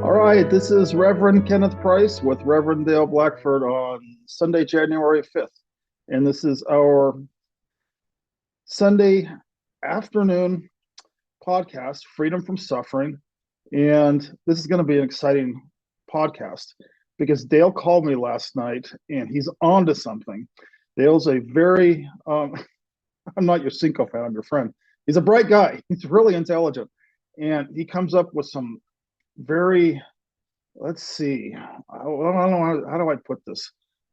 All right, this is Reverend Kenneth Price with Reverend Dale Blackford on Sunday, January 5th. And this is our Sunday afternoon podcast, Freedom from Suffering. And this is going to be an exciting podcast because Dale called me last night and he's on to something. Dale's a very, I'm not your Cinco fan, I'm your friend. He's a bright guy, he's really intelligent. And he comes up with some very, let's see, I don't know how do I put this.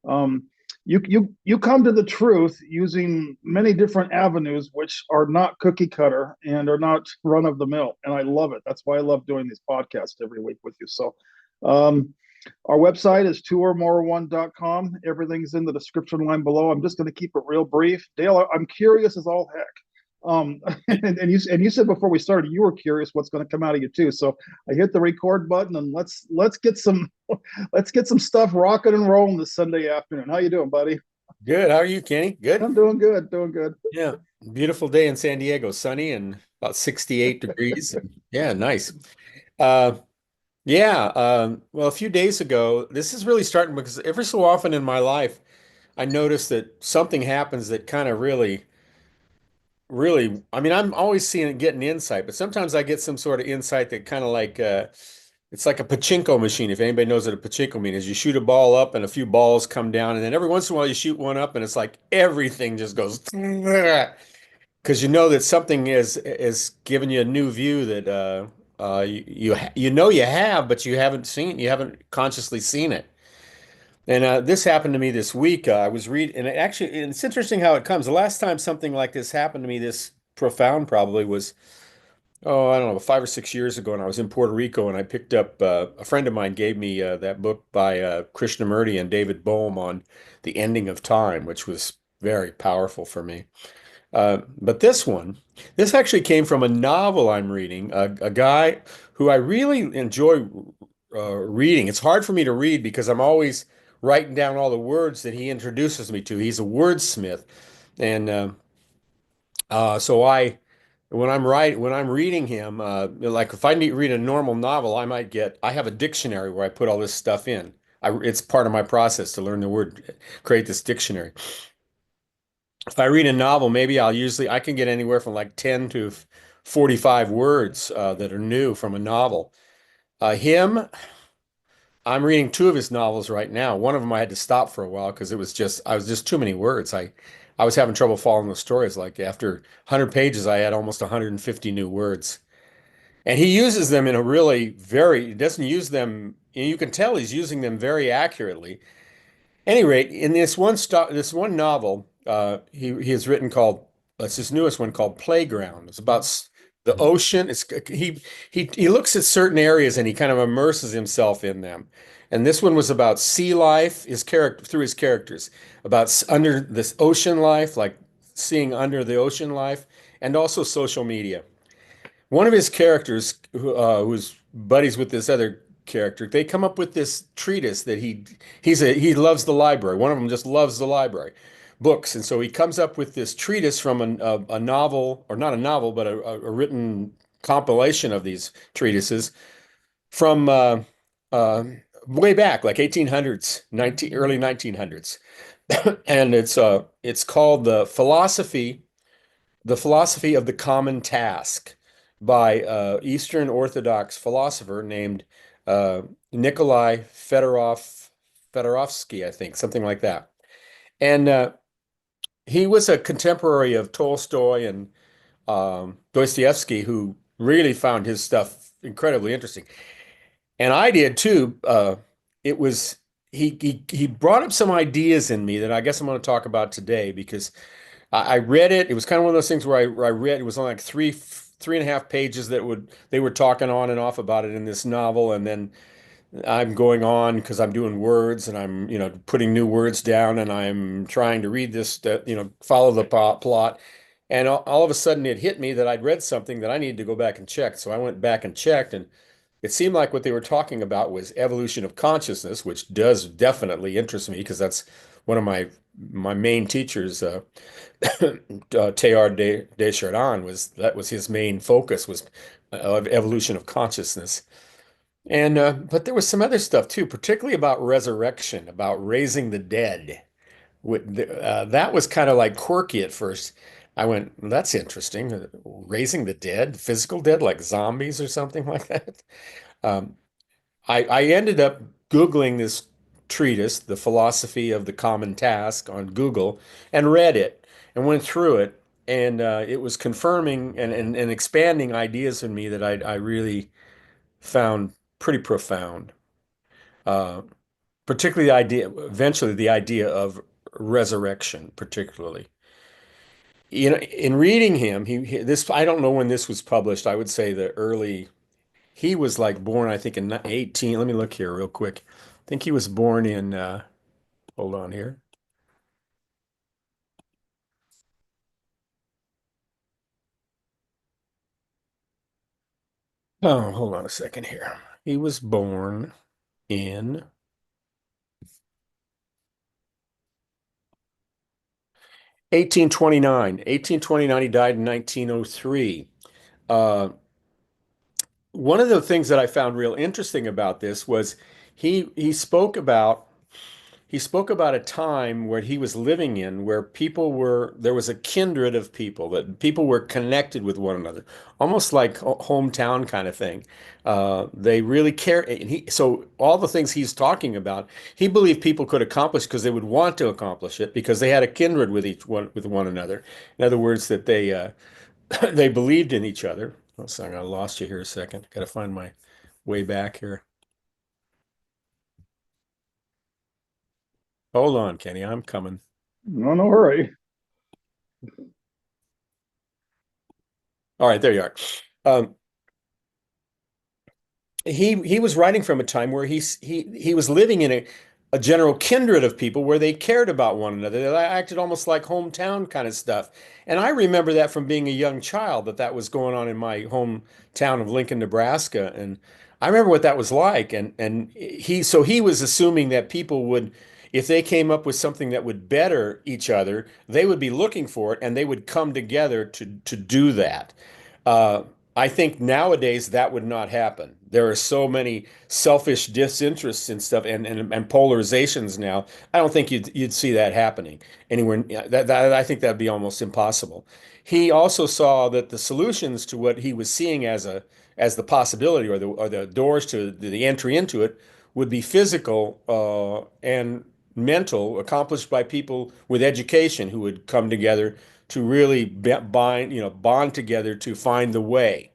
Um, you come to the truth using many different avenues, which are not cookie cutter and are not run of the mill, and I love it. That's why I love doing these podcasts every week with you. So, um, our website is twoormoreone.com. Everything's in the description line below. I'm just going to keep it real brief. Dale, I'm curious as all heck. And you said before we started you were curious what's going to come out of you too. So I hit the record button and let's get some let's get some stuff rocking and rolling this Sunday afternoon. How you doing, buddy? Good. How are you, Kenny? Good. I'm doing good, doing good. Yeah. Beautiful day in San Diego, sunny and about 68 degrees. Yeah, nice. Uh, yeah. Well, a few days ago, this is really starting because every so often in my life, I notice that something happens that kind of really, I mean, I'm always seeing it getting insight, but sometimes I get some sort of insight that kind of like, it's like a pachinko machine. If anybody knows what a pachinko mean is, you shoot a ball up and a few balls come down, and then every once in a while you shoot one up and it's like everything just goes because you know that something is giving you a new view that you know you have, but you haven't consciously seen it. And this happened to me this week. I was reading, and it's interesting how it comes. The last time something like this happened to me, this profound probably was, oh, I don't know, 5 or 6 years ago, and I was in Puerto Rico, and I picked up a friend of mine gave me that book by Krishnamurti and David Bohm on the ending of time, which was very powerful for me. But this actually came from a novel I'm reading, a guy who I really enjoy reading. It's hard for me to read because I'm always writing down all the words that he introduces me to. He's a wordsmith, and so when I'm reading him, like if I need read a normal novel, I have a dictionary where I put all this stuff in. It's part of my process to learn the word, create this dictionary. If I read a novel, maybe I can get anywhere from like 10 to 45 words that are new from a novel. Him, I'm reading two of his novels right now. One of them I had to stop for a while because I was just too many words. I was having trouble following the stories. Like after 100 pages, I had almost 150 new words. And he uses them in a really he doesn't use them, you can tell he's using them very accurately. Any rate, in this one novel, he has written called it's his newest one called Playground. It's about the ocean. He looks at certain areas and he kind of immerses himself in them. And this one was about sea life, his character through his characters, about under this ocean life, like seeing under the ocean life, and also social media. One of his characters, who's buddies with this other character, they come up with this treatise that he loves the library. One of them just loves the library, books, and so he comes up with this treatise from a novel, or not a novel, but a written compilation of these treatises from uh, way back, like 1800s, early 1900s, and it's called the Philosophy of the Common Task by Eastern Orthodox philosopher named Nikolai Fedorovsky, I think, something like that. And he was a contemporary of Tolstoy and Dostoevsky, who really found his stuff incredibly interesting. And I did too. It was he brought up some ideas in me that I guess I'm going to talk about today because I read it. It was kind of one of those things where I read. It was on like three and a half pages they were talking on and off about it in this novel, and then I'm going on because I'm doing words and I'm putting new words down and I'm trying to read this follow the plot, and all of a sudden it hit me that I'd read something that I needed to go back and check. So I went back and checked, and it seemed like what they were talking about was evolution of consciousness, which does definitely interest me because that's one of my main teachers, Teilhard de Chardin, that was his main focus was of evolution of consciousness. And but there was some other stuff too, particularly about resurrection, about raising the dead. That was kind of like quirky at first. I went, that's interesting. Raising the dead, physical dead, like zombies or something like that. Um, I ended up Googling this treatise, The Philosophy of the Common Task, on Google and read it and went through it. And it was confirming and expanding ideas in me that I really found pretty profound. Uh, Particularly eventually the idea of resurrection, particularly. You know, in reading him, this, I don't know when this was published. I would say the early, he was like born, I think in 18, let me look here real quick. I think he was born in, hold on here. Oh, hold on a second here. He was born in 1829. 1829, he died in 1903. Uh, One of the things that I found real interesting about this was he spoke about he spoke about a time where he was living in where there was a kindred of people, that people were connected with one another, almost like hometown kind of thing. They really care. And so all the things he's talking about, he believed people could accomplish because they would want to accomplish it because they had a kindred with one another. In other words, that they believed in each other. Oh, sorry, I lost you here a second. Got to find my way back here. Hold on, Kenny. I'm coming. No, no hurry. All right, there you are. Um, he was writing from a time where he was living in a general kindred of people where they cared about one another. They acted almost like hometown kind of stuff. And I remember that from being a young child, that was going on in my hometown of Lincoln, Nebraska. And I remember what that was like. And he was assuming that people would, if they came up with something that would better each other, they would be looking for it and they would come together to do that. Uh, I think nowadays that would not happen. There are so many selfish disinterests and stuff and polarizations now. I don't think you'd see that happening anywhere. I think that'd be almost impossible. He also saw that the solutions to what he was seeing as the possibility or the doors to the entry into it would be physical and mental, accomplished by people with education who would come together to really bond together to find the way.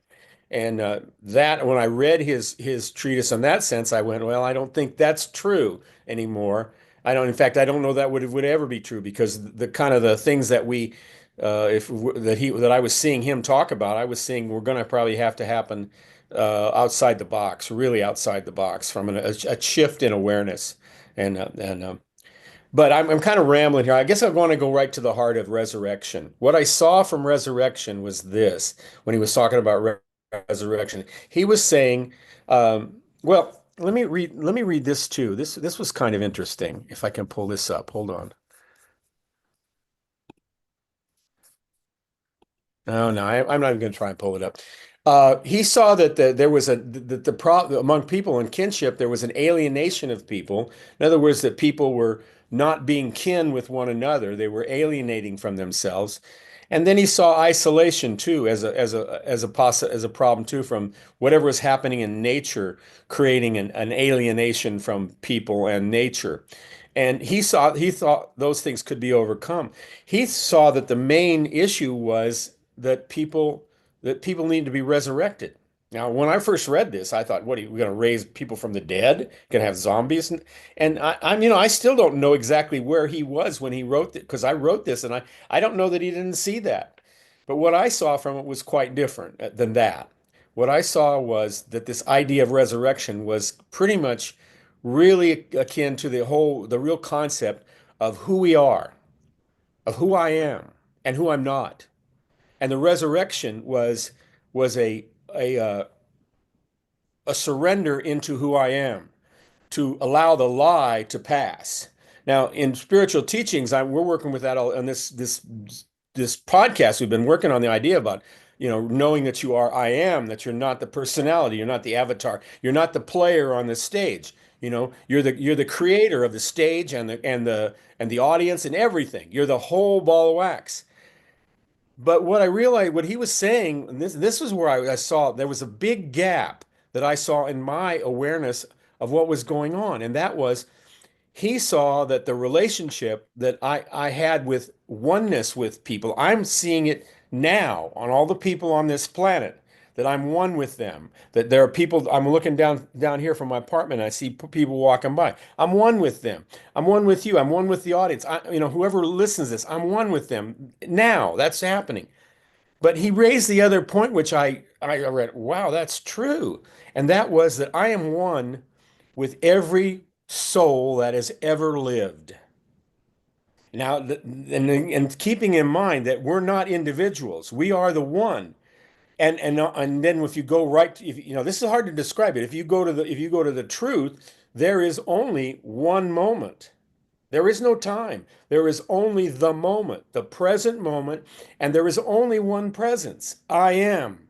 And that when I read his treatise on that sense, I went, well, I don't think that's true anymore. I don't, in fact, I don't know that would ever be true because the kind of the things that we, if that I was seeing him talk about, I was seeing we're going to probably have to happen outside the box, really outside the box, from a shift in awareness, and but I'm kind of rambling here. I guess I want to go right to the heart of resurrection. What I saw from resurrection was this when he was talking about resurrection. He was saying, well, let me read this too. This was kind of interesting. If I can pull this up. Hold on. Oh no, I'm not even going to try and pull it up. He saw that there was the problem among people in kinship. There was an alienation of people. In other words, that people were not being kin with one another. They were alienating from themselves. And then he saw isolation too as a problem too, from whatever was happening in nature, creating an alienation from people and nature. And he thought those things could be overcome. He saw that the main issue was that people need to be resurrected. Now, when I first read this, I thought, what are you going to raise people from the dead? Going to have zombies? And I still don't know exactly where he was when he wrote it because I wrote this and I don't know that he didn't see that. But what I saw from it was quite different than that. What I saw was that this idea of resurrection was pretty much really akin to the real concept of who we are, of who I am and who I'm not. And the resurrection was a surrender into who I am to allow the lie to pass. Now, in spiritual teachings, we're working with that all on this podcast. We've been working on the idea about knowing that you are I am, that you're not the personality, you're not the avatar, you're not the player on the stage. You're the creator of the stage and the audience and everything. You're the whole ball of wax. But what I realized, what he was saying, and this was where I saw there was a big gap that I saw in my awareness of what was going on, and that was he saw that the relationship that I had with oneness with people, I'm seeing it now on all the people on this planet, that I'm one with them. That there are people, I'm looking down here from my apartment, I see people walking by. I'm one with them. I'm one with you. I'm one with the audience. Whoever listens to this, I'm one with them now. That's happening. But he raised the other point, which I read, wow, that's true. And that was that I am one with every soul that has ever lived. Now, and keeping in mind that we're not individuals, we are the one. And then if you go right, this is hard to describe it. If you go to the truth, there is only one moment. There is no time. There is only the moment, the present moment, and there is only one presence. I am.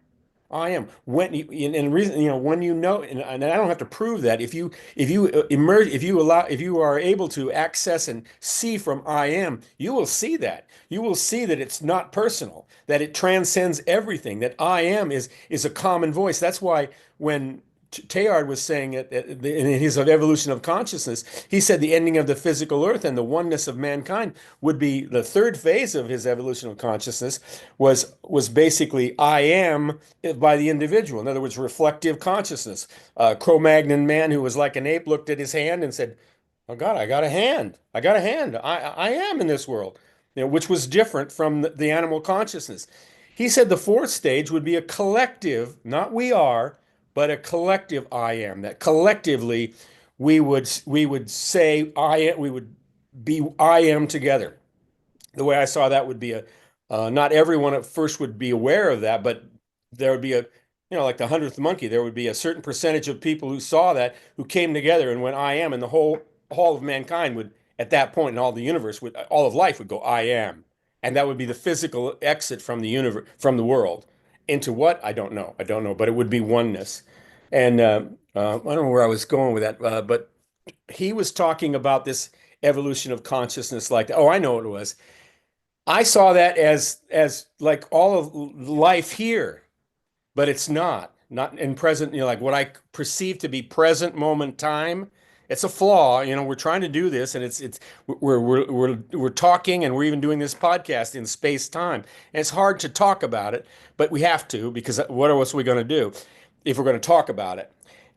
I am. When you, and reason, when and I don't have to prove that. If you are able to access and see from I am, you will see that. You will see that it's not personal, that it transcends everything, that I am is a common voice. That's why when Teilhard was saying it in his evolution of consciousness. He said the ending of the physical earth and the oneness of mankind would be the third phase of his evolution of consciousness was basically I am by the individual. In other words, reflective consciousness. Cro-Magnon man who was like an ape looked at his hand and said, "Oh God, I got a hand. I got a hand. I am in this world." Which was different from the animal consciousness. He said the fourth stage would be a collective, not we are, but a collective I am, that collectively we would say we would be I am together. The way I saw that would be not everyone at first would be aware of that, but there would be like the 100th monkey, there would be a certain percentage of people who saw that, who came together and went I am, and the whole of mankind would, at that point, and all the universe would, all of life would go I am. And that would be the physical exit from the universe, from the world. Into what? I don't know. I don't know, but it would be oneness. And I don't know where I was going with that, but he was talking about this evolution of consciousness like that. Oh, I know what it was. I saw that as like all of life here, but it's not in present, like what I perceive to be present moment time. It's a flaw. We're trying to do this, and we're talking, and we're even doing this podcast in space time. And it's hard to talk about it, but we have to, because what else are we going to do if we're going to talk about it?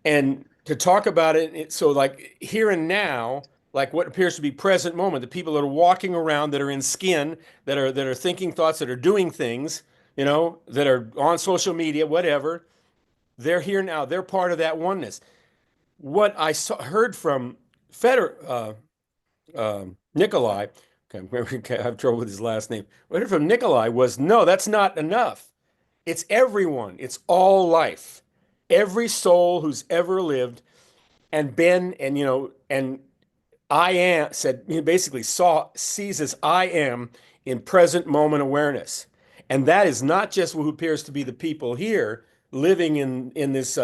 And to talk about it, so like here and now, like what appears to be present moment, the people that are walking around, that are in skin, that are thinking thoughts, that are doing things, that are on social media, whatever, they're here now. They're part of that oneness. What I heard from Feder, Nikolai, okay, I have trouble with his last name. What I heard from Nikolai was, no, that's not enough. It's everyone. It's all life. Every soul who's ever lived and been, and I am said, he basically sees as I am in present moment awareness. And that is not just who appears to be the people here living in this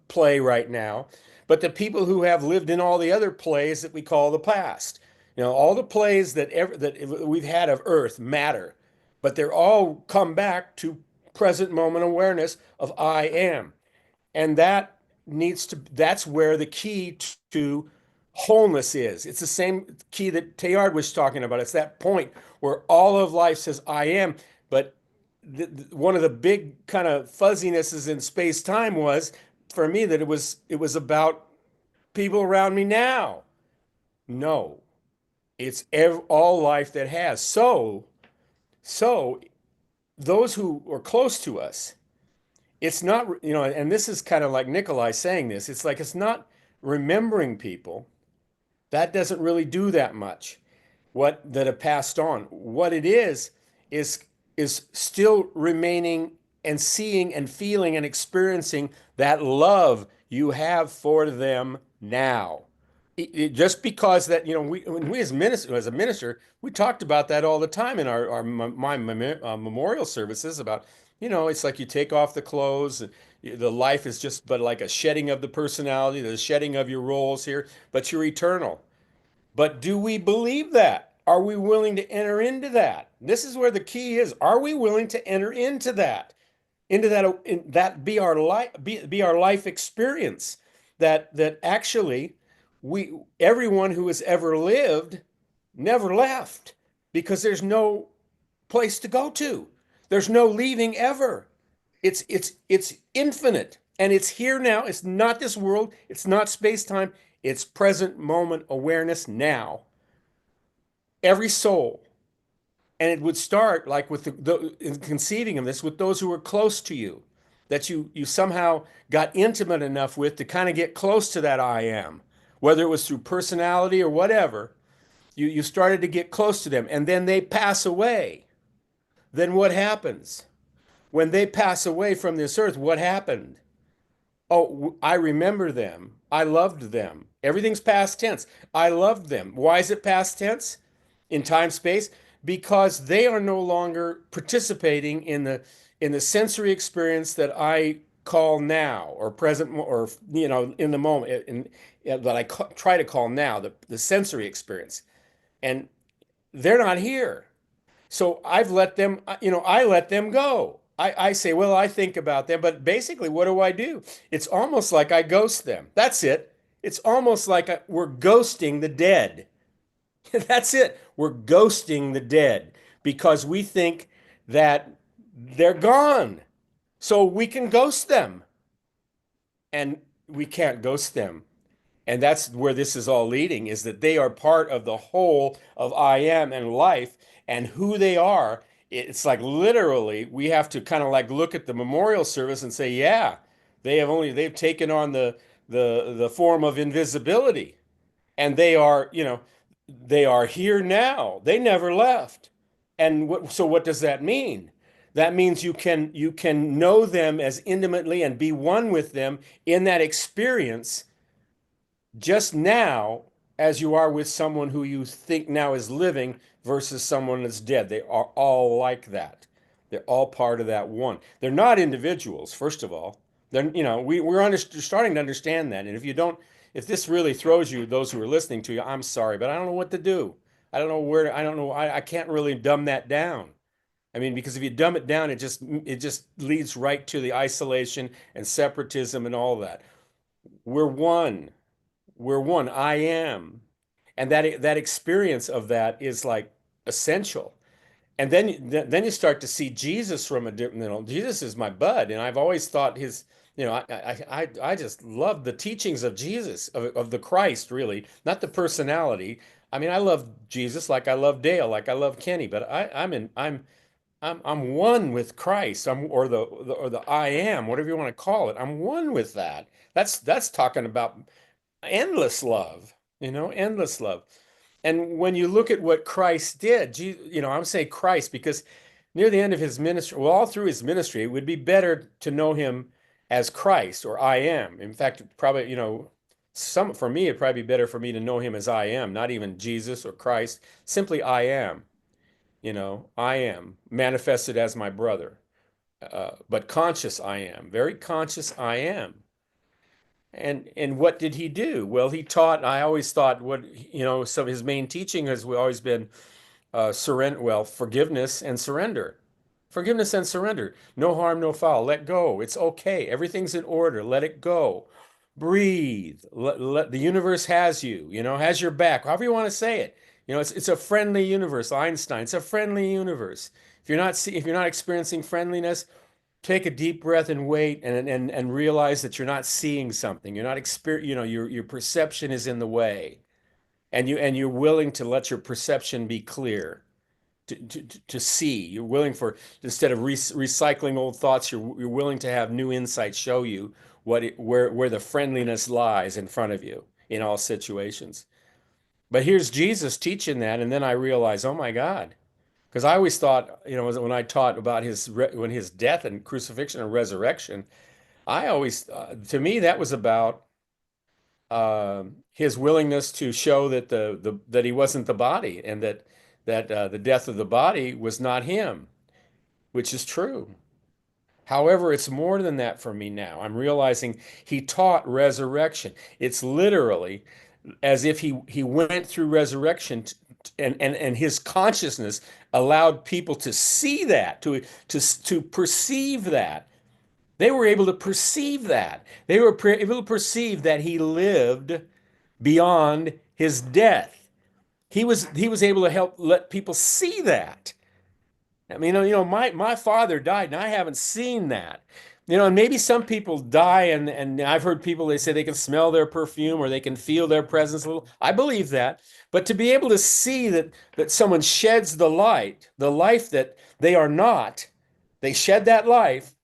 play right now, but the people who have lived in all the other plays that we call the past. All the plays that we've had of Earth matter, but they're all come back to present moment awareness of I am. And that's where the key to wholeness is. It's the same key that Teilhard was talking about. It's that point where all of life says I am, but one of the big kind of fuzzinesses in space time was for me that it was about people around me now. No, it's all life that has. So those who are close to us, it's not, and this is kind of like Nikolai saying this. It's like it's not remembering people. That doesn't really do that much. What that have passed on. What it is is still remaining and seeing and feeling and experiencing that love you have for them now. Just because that, when we as a minister, we talked about that all the time in our my memorial services about It's like you take off the clothes, and the life is just but like a shedding of the personality, the shedding of your roles here, but you're eternal. But do we believe that? Are we willing to enter into that? This is where the key is. Are we willing to enter into that? That be our life, be our life experience. That actually we everyone who has ever lived never left because there's no place to go to. There's no leaving ever. It's infinite and it's here now. It's not this world. It's not space time. It's present moment awareness now. Every soul. And it would start like with in conceiving of this with those who were close to you, that you somehow got intimate enough with to kind of get close to that I am, whether it was through personality or whatever. You started to get close to them, and then they pass away. Then what happens? When they pass away from this earth, what happened? Oh, I remember them. I loved them. Everything's past tense. I loved them. Why is it past tense in time space? Because they are no longer participating in the sensory experience that I call now or present or in the moment that I try to call now the sensory experience. And they're not here. So I've let them, I let them go. I say, well, I think about them, but basically, what do? It's almost like I ghost them. That's it. It's almost like we're ghosting the dead. That's it. We're ghosting the dead because we think that they're gone. So we can ghost them. And we can't ghost them. And that's where this is all leading, is that they are part of the whole of I am and life and who they are. It's like literally we have to kind of like look at the memorial service and say, yeah, they've taken on the form of invisibility. And they are here now. They never left. And so what does that mean? That means you can know them as intimately and be one with them in that experience just now as you are with someone who you think now is living versus someone that's dead. They are all like that. They're all part of that one. They're not individuals, first of all. We're starting to understand that. And if this really throws you, those who are listening to you, I'm sorry, but I don't know what to do. I don't know. I can't really dumb that down. I mean, because if you dumb it down, it just leads right to the isolation and separatism and all that. We're one. We're one. I am. And that experience of that is like essential. And then you start to see Jesus from a different, Jesus is my bud. And I've always thought I just love the teachings of Jesus, of the Christ, really, not the personality. I mean, I love Jesus like I love Dale, like I love Kenny, but I'm one with Christ. Or the I am, whatever you want to call it. I'm one with that. That's talking about endless love, endless love. And when you look at what Christ did, I'm saying Christ because near the end of his ministry, well, all through his ministry, it would be better to know him as Christ or I am. In fact, probably, for me, it'd probably be better for me to know him as I am, not even Jesus or Christ, simply I am. I am manifested as my brother, but conscious I am, very conscious I am. And what did he do? Well, he taught. I always thought some of his main teaching has always been forgiveness and surrender. Forgiveness and surrender. No harm, no foul. Let go. It's okay. Everything's in order. Let it go. Breathe. The universe has you, has your back, however you want to say it. It's a friendly universe. Einstein, it's a friendly universe. If you're not experiencing friendliness, take a deep breath and wait and realize that you're not seeing something. You're not your perception is in the way. And you're willing to let your perception be clear, to see. You're willing for instead of recycling old thoughts, you're willing to have new insights show you where the friendliness lies in front of you in all situations. But here's Jesus teaching that, and then I realize, oh my God. Because I always thought, when I taught about his death and crucifixion and resurrection, I always, to me, that was about his willingness to show that he wasn't the body, and that the death of the body was not him, which is true. However, it's more than that for me now. I'm realizing he taught resurrection. It's literally as if he went through resurrection and his consciousness allowed people to see that, to perceive that. They were able to perceive that. They were able to perceive that he lived beyond his death. He was able to help let people see that. I mean, my father died, and I haven't seen that. And maybe some people die, and I've heard people they say they can smell their perfume or they can feel their presence a little. I believe that, but to be able to see that someone sheds the life that they are not, they shed that life,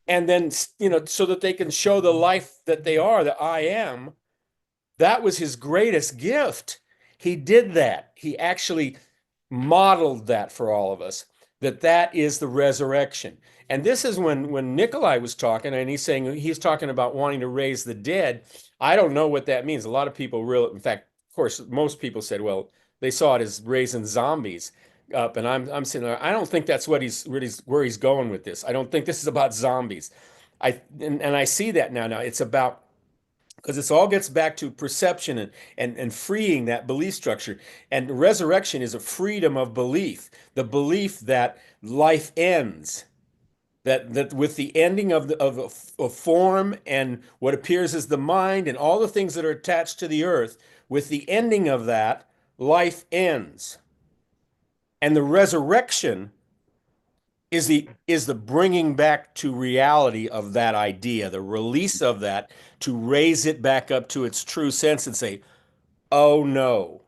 and then so that they can show the life that they are, that I am. That was his greatest gift. He did that. He actually modeled that for all of us, that is the resurrection. And this is when Nikolai was talking, and he's talking about wanting to raise the dead. I don't know what that means. A lot of people really, in fact, of course, most people said, well, they saw it as raising zombies up. And I'm sitting there, I don't think that's what where he's going with this. I don't think this is about zombies. And I see that now. Now it's about, because this all gets back to perception and freeing that belief structure. And resurrection is a freedom of belief, the belief that life ends, that with the ending of form and what appears as the mind and all the things that are attached to the earth, with the ending of that, life ends. And the resurrection is the bringing back to reality of that idea, the release of that, to raise it back up to its true sense and say, oh no,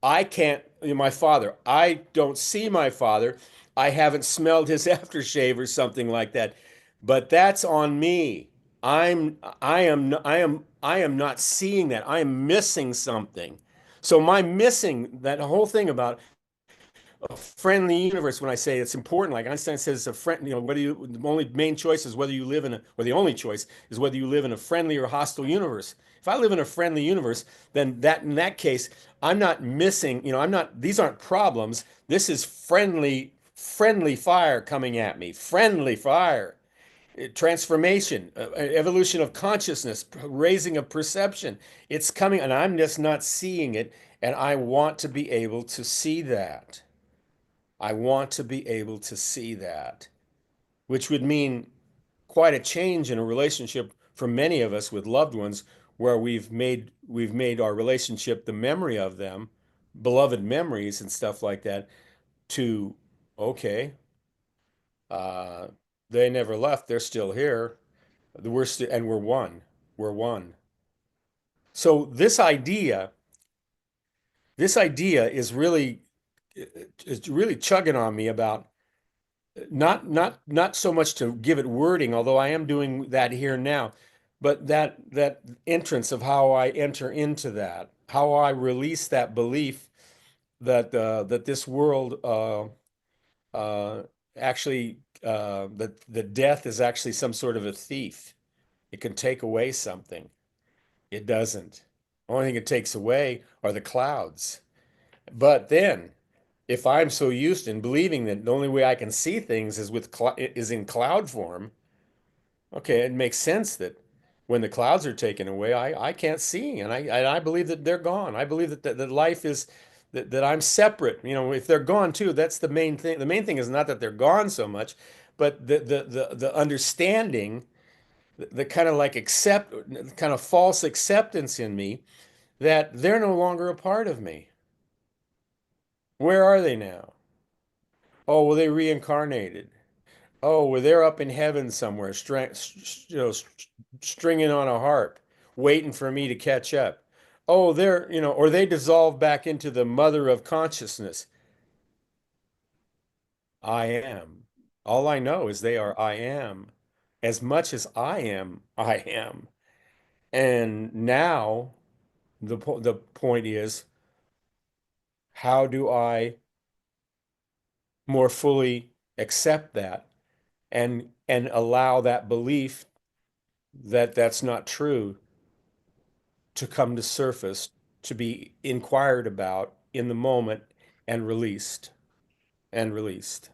I can't, my father, I don't see my father. I haven't smelled his aftershave or something like that. But that's on me. I am not seeing that. I am missing something. So my missing that whole thing about a friendly universe, when I say it's important, like Einstein says, it's a friend, whether the only main choice is whether you live in or the only choice is whether you live in a friendly or hostile universe. If I live in a friendly universe, then in that case, I'm not missing, these aren't problems. This is friendly fire coming at me, friendly fire. Transformation, evolution of consciousness, raising of perception. It's coming, and I'm just not seeing it. And I want to be able to see that. I want to be able to see that, which would mean quite a change in a relationship for many of us with loved ones, where we've made our relationship the memory of them, beloved memories and stuff like that, to okay, uh, they never left, they're still here. And we're one. We're one. So this idea is really chugging on me about not so much to give it wording, although I am doing that here now, but that entrance of how I enter into that, how I release that belief that this world uh, actually that death is actually some sort of a thief. It can take away something. It doesn't. The only thing it takes away are the clouds. But then, if I'm so used in believing that the only way I can see things is in cloud form, okay, it makes sense that when the clouds are taken away, I can't see, and I believe that they're gone. I believe that life is that I'm separate. If they're gone too, that's the main thing. The main thing is not that they're gone so much, but the understanding, the kind of like kind of false acceptance in me that they're no longer a part of me. Where are they now? Oh, well, they reincarnated. Oh, well, they're up in heaven somewhere, stringing on a harp, waiting for me to catch up. Oh, or they dissolve back into the mother of consciousness. I am. All I know is they are I am. As much as I am, I am. And now the point is, how do I more fully accept that and allow that belief that that's not true to come to surface, to be inquired about in the moment and released and released.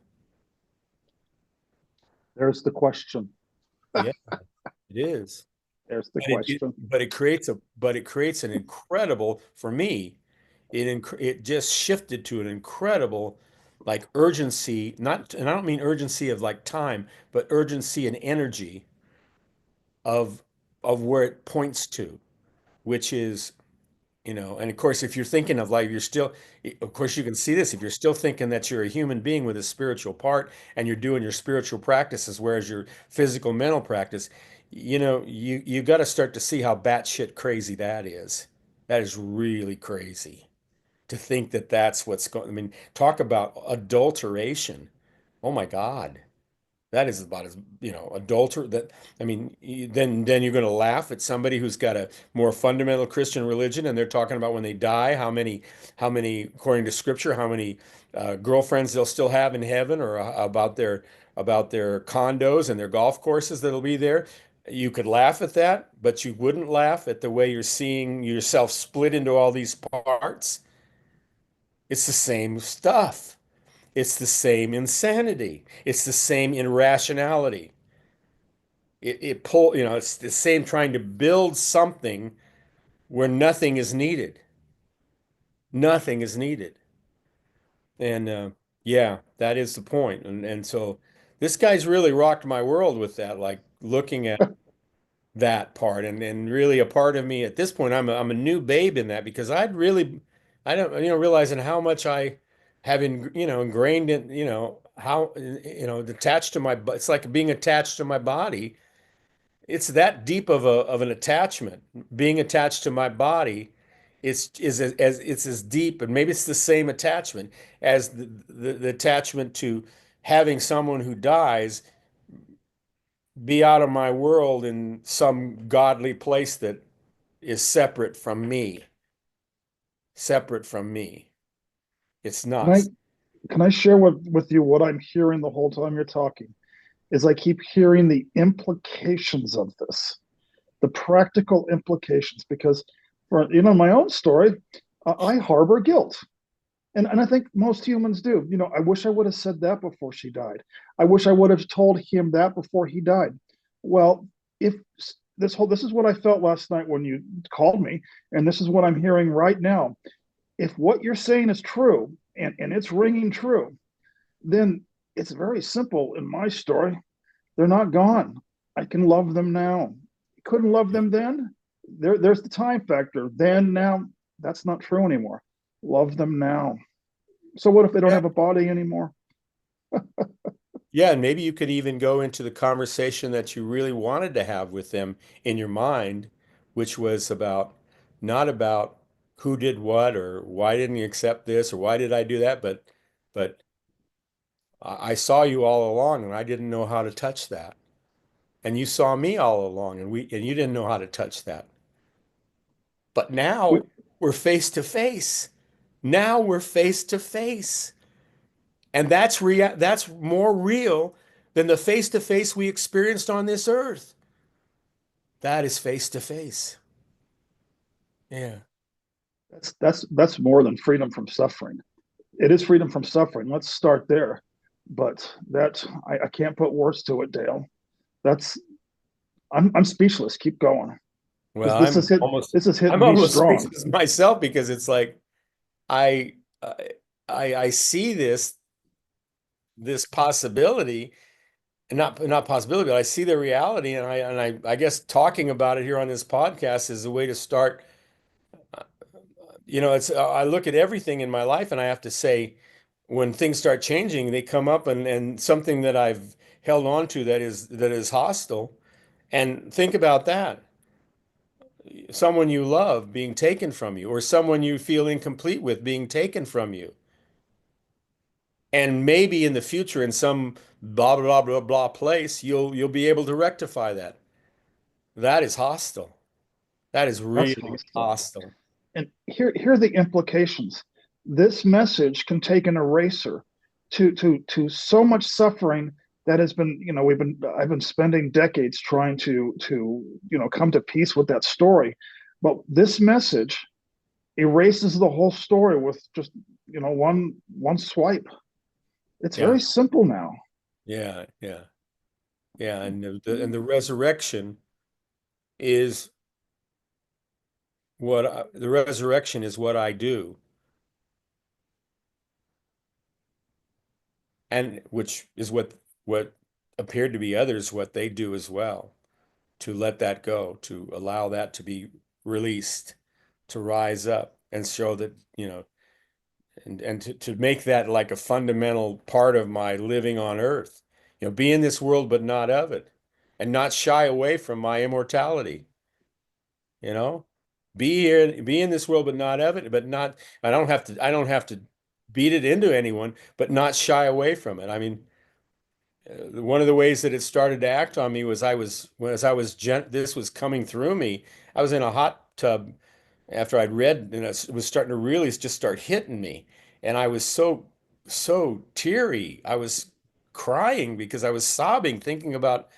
There's the question. Yeah, it is. There's the And question. but it creates an incredible, for me, it just shifted to an incredible like urgency, not, and I don't mean urgency of like time, but urgency and energy of where it points to, which is, and of course, if you're thinking of like, you're still, of course, you can see this. If you're still thinking that you're a human being with a spiritual part and you're doing your spiritual practices, whereas your physical mental practice, you got to start to see how batshit crazy that is. That is really crazy to think that that's what's going. I mean, talk about adulteration. Oh my God. That is about as, adulter that, I mean, then you're going to laugh at somebody who's got a more fundamental Christian religion and they're talking about when they die, how many, according to scripture, how many girlfriends they'll still have in heaven, or about their condos and their golf courses that'll be there. You could laugh at that, but you wouldn't laugh at the way you're seeing yourself split into all these parts. It's the same stuff. It's the same insanity. It's the same irrationality. It's the same trying to build something where nothing is needed. Nothing is needed. And yeah, that is the point. And so this guy's really rocked my world with that, like looking at that part, and really a part of me at this point, I'm a new babe in that, because I don't, realizing how much I have ingrained in, how, attached to it's like being attached to my body. It's that deep of an attachment. Being attached to my body, it's as deep, and maybe it's the same attachment as the attachment to having someone who dies be out of my world in some godly place that is separate from me. Separate from me. It's Can I nuts. can I share with you what I'm hearing the whole time you're talking? Is I keep hearing the implications of this, the practical implications, because for my own story, I harbor guilt. And I think most humans do. I wish I would have said that before she died. I wish I would have told him that before he died. Well, if this is what I felt last night when you called me, and this is what I'm hearing right now. If what you're saying is true, and it's ringing true, then it's very simple in my story. They're not gone. I can love them now. Couldn't love them then. There's the time factor. Then, now, that's not true anymore. Love them now. So what if they don't Yeah. have a body anymore? Yeah, and maybe you could even go into the conversation that you really wanted to have with them in your mind, which was not about who did what, or why didn't you accept this, or why did I do that, but I saw you all along and I didn't know how to touch that. And you saw me all along and you didn't know how to touch that. But We, now we're face to face. Now we're face to face. And that's more real than the face to face we experienced on this earth. That is face to face. Yeah. that's more than freedom from suffering. It is freedom from suffering. Let's start there. But I can't put words to it, Dale. That's I'm speechless. Keep going, because Well, this has hit I'm me almost strong. speechless myself, because it's like I I I see this possibility, and not possibility, but I see the reality, and I guess talking about it here on this podcast is a way to start. It's I look at everything in my life and I have to say, when things start changing, they come up, and something that I've held on to that is hostile, and think about that. Someone you love being taken from you, or someone you feel incomplete with being taken from you. And maybe in the future, in some blah blah blah blah place, you'll be able to rectify that. That is hostile. That is That's really hostile. hostile. And here are the implications. This message can take an eraser to so much suffering that has been, I've been spending decades trying to come to peace with that story. But this message erases the whole story with just one swipe. It's Yeah, very simple now. yeah, yeah. Yeah, and the resurrection is the resurrection is what I do, and which is what appeared to be others what they do as well, to let that go, to allow that to be released, to rise up and show that, and to make that like a fundamental part of my living on earth. Be in this world but not of it, and not shy away from my immortality, you know? Be in this world but not of it, but not I don't have to beat it into anyone, but not shy away from it. I mean, one of the ways that it started to act on me was this was coming through me. I was in a hot tub after I'd read, and it was starting to really just start hitting me. And I was so teary. I was crying because I was sobbing, thinking about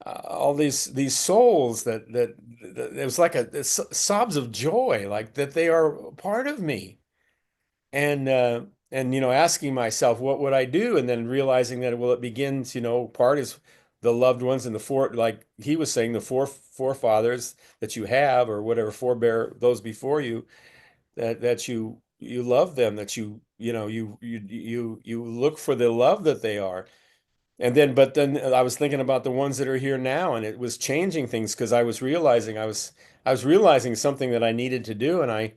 all these souls that it was like sobs of joy, like that they are part of me. And asking myself what would I do, and then realizing that, well, it begins, part is the loved ones and the like he was saying, the forefathers that you have, or whatever forebear those before you, that you love them, that you look for the love that they are. But then I was thinking about the ones that are here now, and it was changing things, because I was realizing something that I needed to do. And I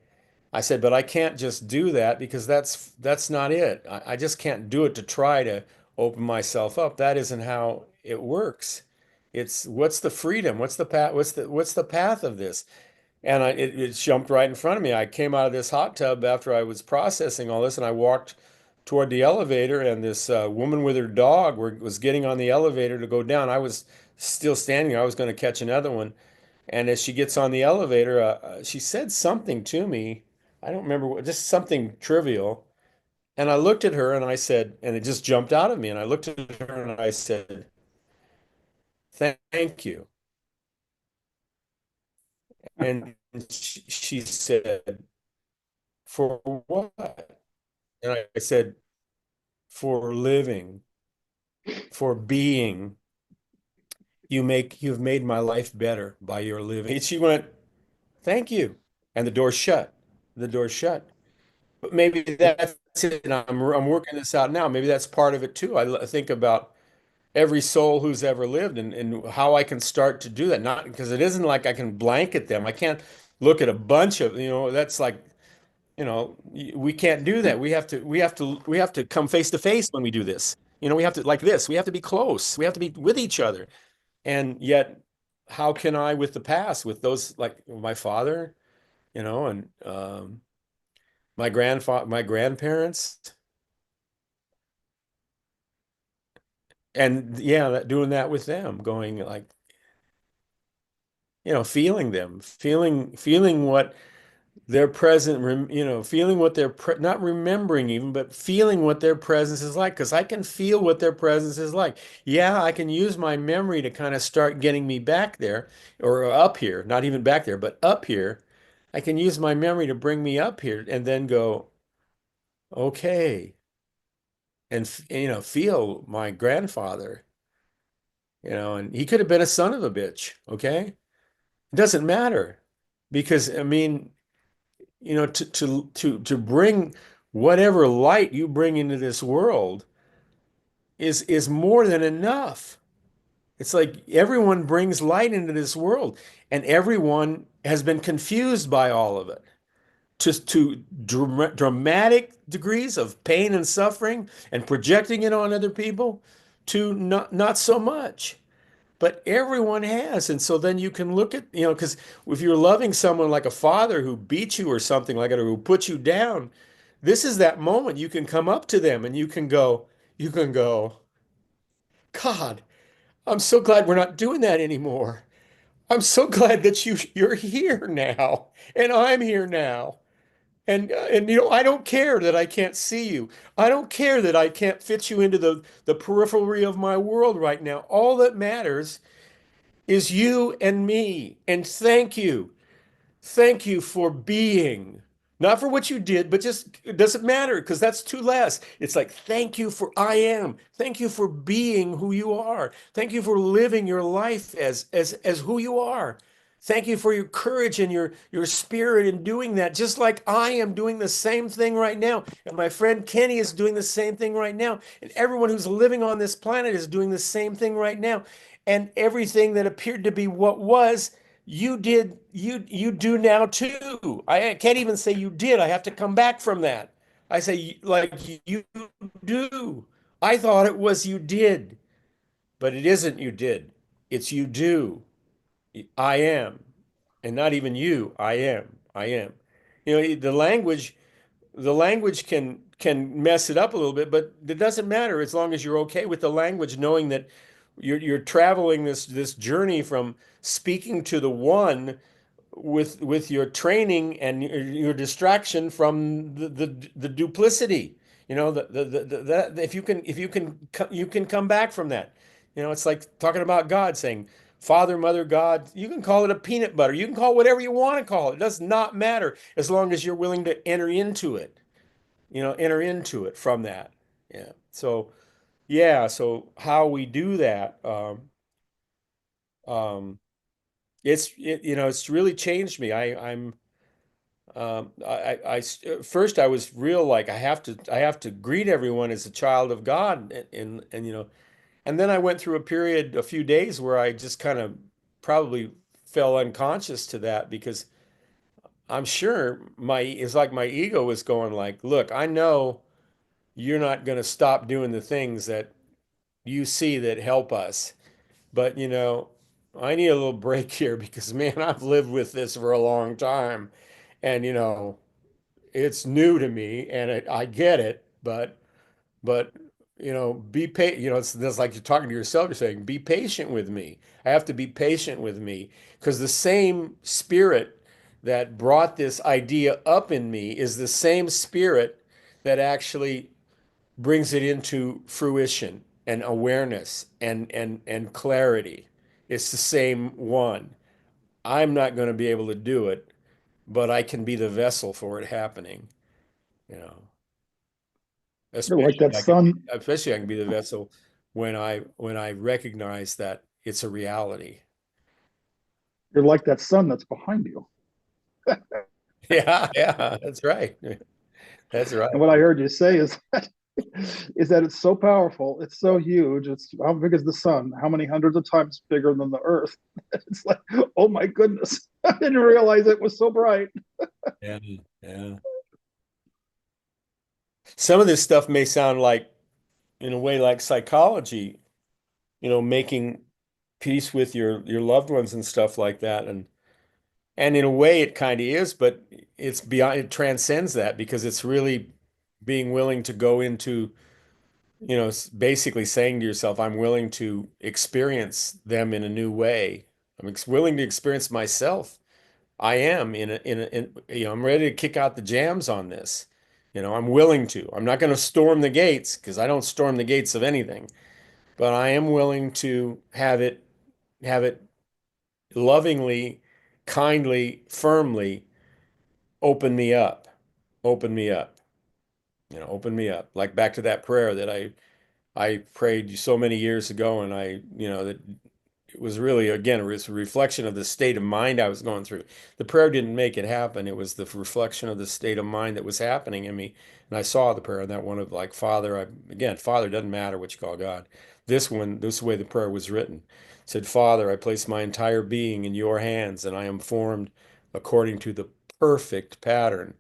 said, but I can't just do that, because that's not it. I just can't do it to try to open myself up. That isn't how it works. It's what's the freedom? What's the path? What's the path of this? And it jumped right in front of me. I came out of this hot tub after I was processing all this, and I walked toward the elevator, and this woman with her dog was getting on the elevator to go down. I was still standing there. I was going to catch another one. And as she gets on the elevator, she said something to me. I don't remember what, just something trivial. And I looked at her and I said, and it just jumped out of me. And I looked at her and I said, "Thank you." And she said, "For what?" And I said, "For living, for being. You've made my life better by your living." And she went, "Thank you." And the door shut. The door shut. But maybe that's it. And I'm working this out now. Maybe that's part of it too. I think about every soul who's ever lived, and how I can start to do that. Not because it isn't like I can blanket them. I can't look at a bunch of, that's like, we can't do that. We have to come face to face when we do this. We have to, like this. We have to be close. We have to be with each other. And yet, how can I, with the past, with those, like my father, and my grandparents, and yeah, doing that with them, going like, feeling them, feeling what their present, feeling what their not remembering even, but feeling what their presence is like, because I can feel what their presence is like. Yeah, I can use my memory to kind of start getting me back there, or up here, not even back there, but up here. I can use my memory to bring me up here, and then go, okay, and feel my grandfather, and he could have been a son of a bitch, okay? It doesn't matter, because I mean, to bring whatever light you bring into this world is more than enough. It's like everyone brings light into this world, and everyone has been confused by all of it, to dramatic degrees of pain and suffering, and projecting it on other people, to not so much. But everyone has. And so then you can look at, because if you're loving someone like a father who beat you or something like it, or who put you down, this is that moment you can come up to them and you can go, "God, I'm so glad we're not doing that anymore. I'm so glad that you're here now, and I'm here now. And I don't care that I can't see you. I don't care that I can't fit you into the periphery of my world right now. All that matters is you and me. And thank you. Thank you for being. Not for what you did, but just it doesn't matter because that's too less. It's like, thank you for I am. Thank you for being who you are. Thank you for living your life as who you are. Thank you for your courage and your spirit in doing that, just like I am doing the same thing right now. And my friend Kenny is doing the same thing right now. And everyone who's living on this planet is doing the same thing right now. And everything that appeared to be what was you do now too. I can't even say you did. I have to come back from that. I say like you do. I thought it was you did, but it isn't you did. It's you do. I am. And not even you. I am. I am. The language can mess it up a little bit, but it doesn't matter as long as you're okay with the language, knowing that you're traveling this journey from speaking to the one with your training and your distraction from the duplicity. If you can come back from that. It's like talking about God saying, Father, Mother, God, you can call it a peanut butter. You can call it whatever you want to call it. It does not matter as long as you're willing to enter into it from that. Yeah. So how we do that, it's really changed me. First I was real like I have to greet everyone as a child of God, and then I went through a period, a few days where I just kind of probably fell unconscious to that because I'm sure it's like my ego was going like, look, I know you're not going to stop doing the things that you see that help us. But, I need a little break here because, man, I've lived with this for a long time. And, it's new to me and I get it. But, be patient. It's like you're talking to yourself. You're saying, be patient with me. I have to be patient with me because the same spirit that brought this idea up in me is the same spirit that actually brings it into fruition and awareness and clarity. It's the same one. I'm not going to be able to do it, but I can be the vessel for it happening, you know. You're like Especially that I can sun. especially I can be the vessel when I recognize that it's a reality. You're like that sun that's behind you. Yeah, yeah, that's right. That's And right. what I heard you say is that it's so powerful, it's so huge. It's how big is the sun? How many hundreds of times bigger than the Earth? It's like, oh my goodness, I didn't realize it was so bright. Yeah, yeah. Some of this stuff may sound like, in a way, like psychology, making peace with your loved ones and stuff like that. And in a way it kind of is, but it's beyond, it transcends that because it's really being willing to go into, basically saying to yourself, I'm willing to experience them in a new way. Willing to experience myself. I am I'm ready to kick out the jams on this. I'm willing to. I'm not going to storm the gates because I don't storm the gates of anything, but I am willing to have it lovingly, kindly, firmly open me up. Open me up. Open me up. Like back to that prayer that I prayed so many years ago, and that it was really, again, it was a reflection of the state of mind I was going through. The prayer didn't make it happen. It was the reflection of the state of mind that was happening in me. And I saw the prayer, and that one of like, Father, again, Father doesn't matter what you call God. This one, this way the prayer was written. It said, Father, I place my entire being in your hands, and I am formed according to the perfect pattern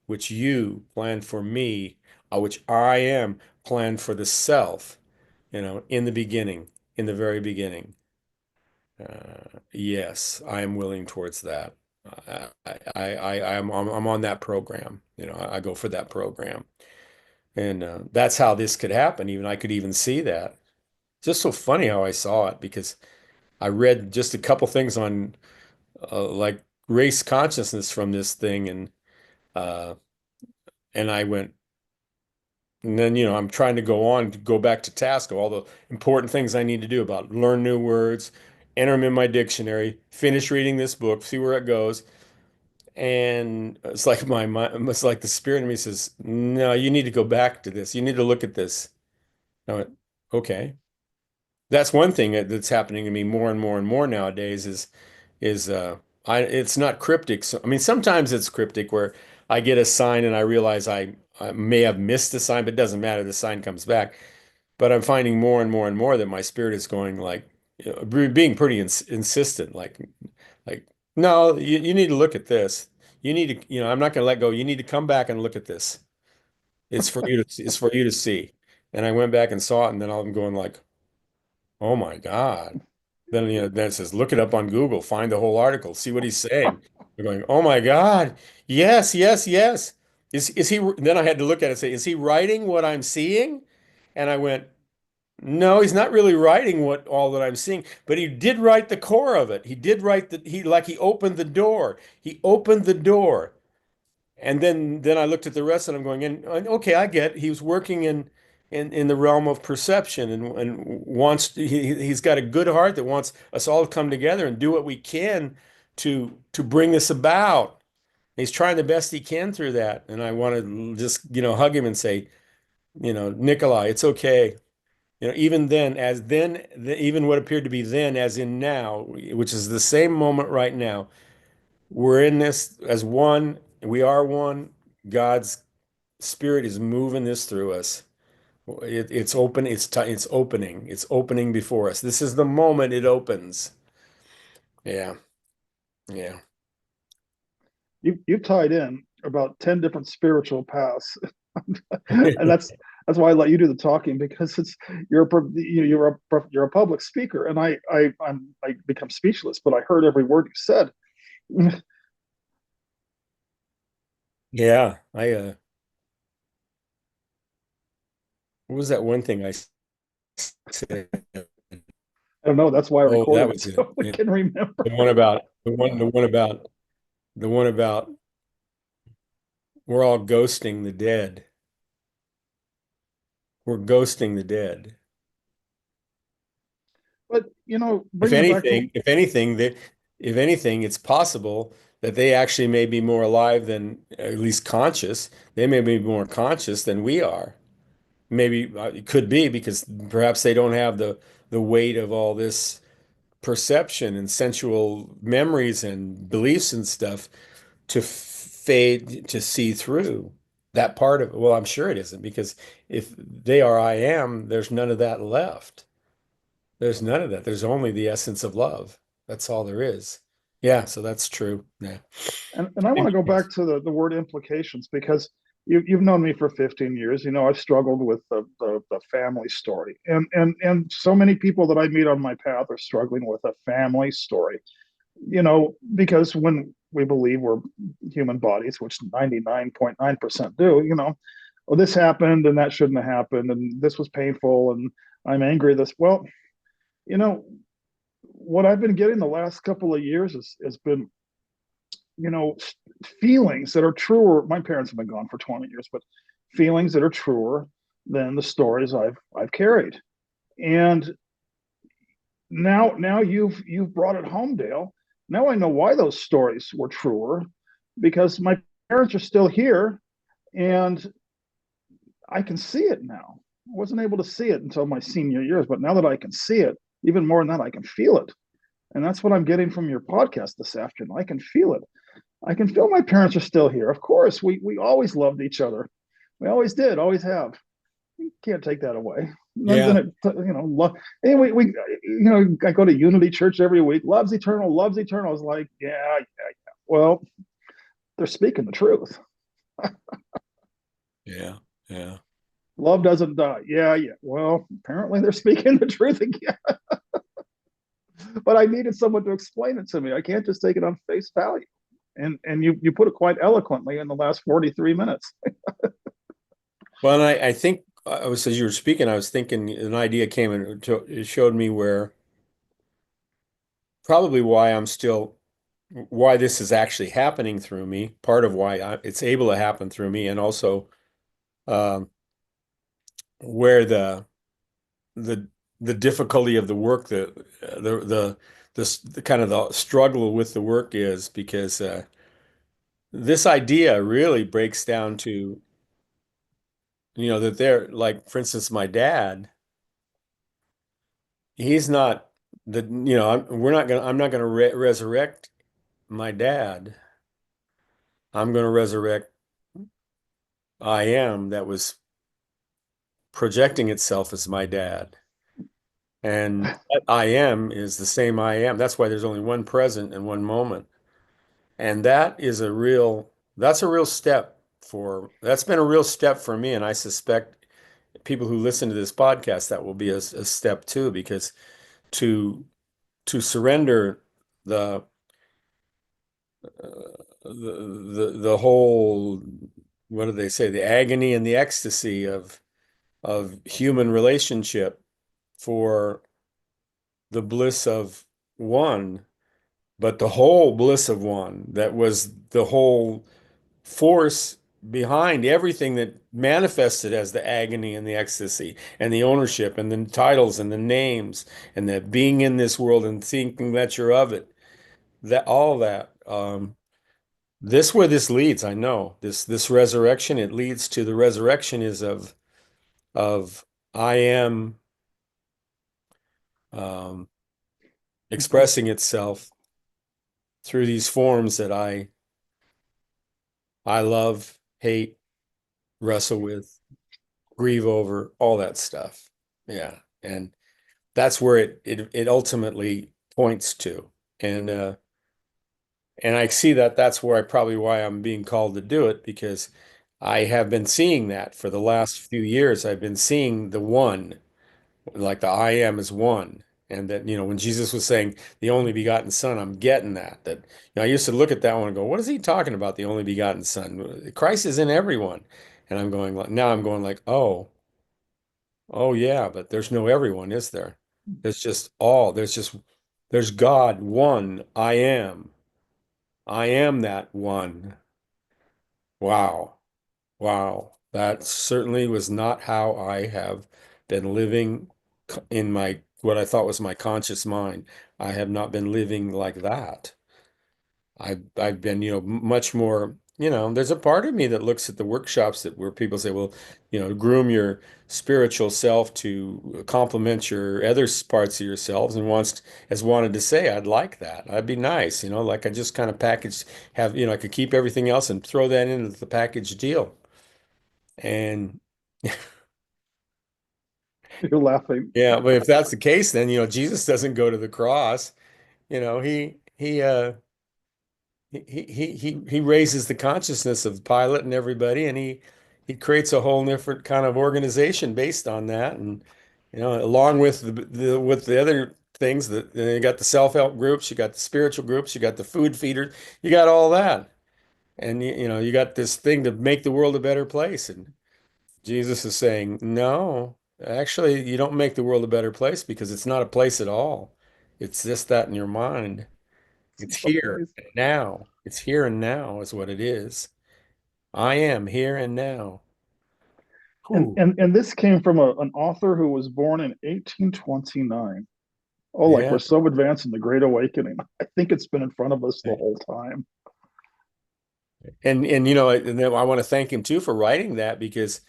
which you planned for me, which I am planned for the self, in the beginning, in the very beginning. Yes, I am willing towards that. I'm on that program. I go for that program, and that's how this could happen. Even I could even see that. Just so funny how I saw it because I read just a couple things on like race consciousness from this thing, uh, and I went, and then I'm trying to go on to go back to task of all the important things I need to do about learn new words, enter them in my dictionary, finish reading this book, see where it goes. And it's like my mind, it's like the spirit in me says, no, you need to go back to this. You need to look at this. I went, okay. That's one thing that's happening to me more and more and more nowadays is it's not cryptic. So, I mean, sometimes it's cryptic where I get a sign and I realize I may have missed the sign, but it doesn't matter. The sign comes back. But I'm finding more and more and more that my spirit is going like, being pretty insistent, like, no, you need to look at this. You need to, I'm not going to let go. You need to come back and look at this. It's for you to see. And I went back and saw it, and then I'm going like, oh my God. Then it says, look it up on Google, find the whole article, see what he's saying. They're going, oh my God, yes, yes, yes. Is he? Then I had to look at it and say, is he writing what I'm seeing? And I went, no, he's not really writing what all that I'm seeing, but he did write the core of it. He did write he opened the door. He opened the door. And then I looked at the rest and I'm going, and okay, I get he was working in the realm of perception and wants he's got a good heart that wants us all to come together and do what we can to bring this about. He's trying the best he can through that. And I want to just, hug him and say, Nikolai, it's okay. Even then, even what appeared to be then, as in now, which is the same moment right now, we're in this as one. We are one. God's spirit is moving this through us. It's open. It's opening. It's opening before us. This is the moment it opens. Yeah, yeah. You've tied in about 10 different spiritual paths. And that's why I let you do the talking, because you're a public speaker, and I become speechless, but I heard every word you said. Yeah. What was that one thing I said? I don't know. That's why I Oh, that recorded it was it. so we can remember. The one about we're all ghosting the dead. We're ghosting the dead. But If bringing it back to anything, if anything, that if anything, it's possible that they actually may be more alive than at least conscious. They may be more conscious than we are. Maybe it could be because perhaps they don't have the weight of all this perception and sensual memories and beliefs and stuff to fade to see through that part of it. Well, I'm sure it isn't because if they are I am, there's none of that left. There's none of that. There's only the essence of love. That's all there is. Yeah, so that's true. Yeah. and I want to go back to the word implications, because you've known me for 15 years. I've struggled with the family story, and so many people that I meet on my path are struggling with a family story. Because when we believe we're human bodies, which 99.9% do, oh, this happened and that shouldn't have happened, and this was painful, and I'm angry. Well, you know, what I've been getting the last couple of years has been, you know, feelings that are truer. My parents have been gone for 20 years, but feelings that are truer than the stories I've carried. And now you've brought it home, Dale. Now I know why those stories were truer, because my parents are still here and I can see it now. I wasn't able to see it until my senior years, but now that I can see it, even more than that, I can feel it. And that's what I'm getting from your podcast this afternoon. I can feel it. I can feel my parents are still here. Of course, we always loved each other. We always did, always have. You can't take that away. Then Yeah. it, anyway, I go to Unity Church every week. Love's eternal, love's eternal. I was like, yeah. Well, they're speaking the truth. Yeah. Yeah. Love doesn't die. Yeah. Well, apparently they're speaking the truth again. But I needed someone to explain it to me. I can't just take it on face value. And you put it quite eloquently in the last 43 minutes. Well, and I think I was as you were speaking, I was thinking an idea came and it showed me where probably why this is actually happening through me, part of why it's able to happen through me, and also um, where the the difficulty of the work, the kind of the struggle with the work is because this idea really breaks down to, that they're like, for instance, my dad, he's not I'm not gonna resurrect my dad. I'm gonna resurrect I am that was projecting itself as my dad. And that I am is the same I am. That's why there's only one present and one moment. And that's a real step that's been a real step for me. And I suspect people who listen to this podcast, that will be a step too, because to surrender the the whole, what do they say, the agony and the ecstasy of human relationship for the bliss of one, but the whole bliss of one, that was the whole force behind everything that manifested as the agony and the ecstasy and the ownership and the titles and the names and the being in this world and thinking that you're of it. That all that. This where this leads, I know. This resurrection, it leads to the resurrection is of I am, um, expressing itself through these forms that I love, hate, wrestle with, grieve over, all that stuff. Yeah. And that's where it ultimately points to. And and I see that that's where why I'm being called to do it, because I have been seeing that for the last few years. I've been seeing the one, like the I am is one. And that, when Jesus was saying the only begotten son, I'm getting that, I used to look at that one and go, what is he talking about? The only begotten son. Christ is in everyone. And now I'm going like, oh yeah, but there's no everyone, is there? There's God, one, I am. I am that one. Wow. Wow. That certainly was not how I have been living in what I thought was my conscious mind. I have not been living like that. I've been, much more, there's a part of me that looks at the workshops where people say, well, groom your spiritual self to complement your other parts of yourselves, and has wanted to say, I'd like that. That'd be nice, like I just kind of I could keep everything else and throw that into the package deal. And You're laughing. yeah, but if that's the case, then, Jesus doesn't go to the cross. He raises the consciousness of Pilate and everybody, and he creates a whole different kind of organization based on that. And along with the other things that you got the self-help groups, you got the spiritual groups, you got the food feeders, you got all that. And you got this thing to make the world a better place. And Jesus is saying, no, actually, you don't make the world a better place, because it's not a place at all. It's just that in your mind. It's It's here amazing. and now. It's here and now is what it is. I am here and now. Whew. And this came from an author who was born in 1829. Oh, like Yeah. we're so advanced in the Great Awakening. I think it's been in front of us the Right. whole time. And then I want to thank him too for writing that, because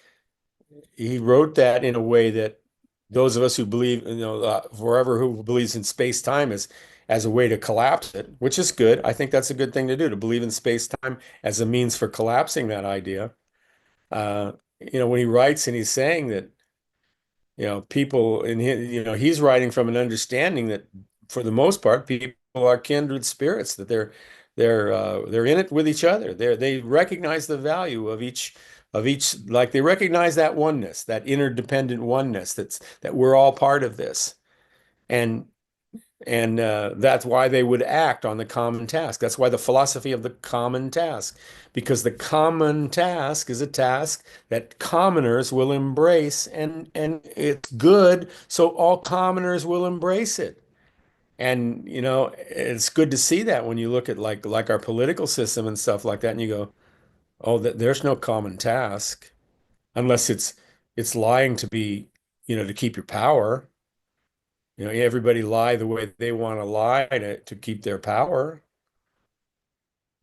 he wrote that in a way that those of us who believe, forever, who believes in space-time as a way to collapse it, which is good. I think that's a good thing to do, to believe in space-time as a means for collapsing that idea. When he writes and he's saying that, people in his, he's writing from an understanding that for the most part, people are kindred spirits, that they're in it with each other. They recognize the value of each, like they recognize that oneness, that interdependent oneness, that we're all part of this. And that's why they would act on the common task. That's why the philosophy of the common task, because the common task is a task that commoners will embrace, and it's good, so all commoners will embrace it. And it's good to see that when you look at like our political system and stuff like that, and you go, oh, there's no common task unless it's lying to be, to keep your power. Everybody lie the way they want to lie to keep their power.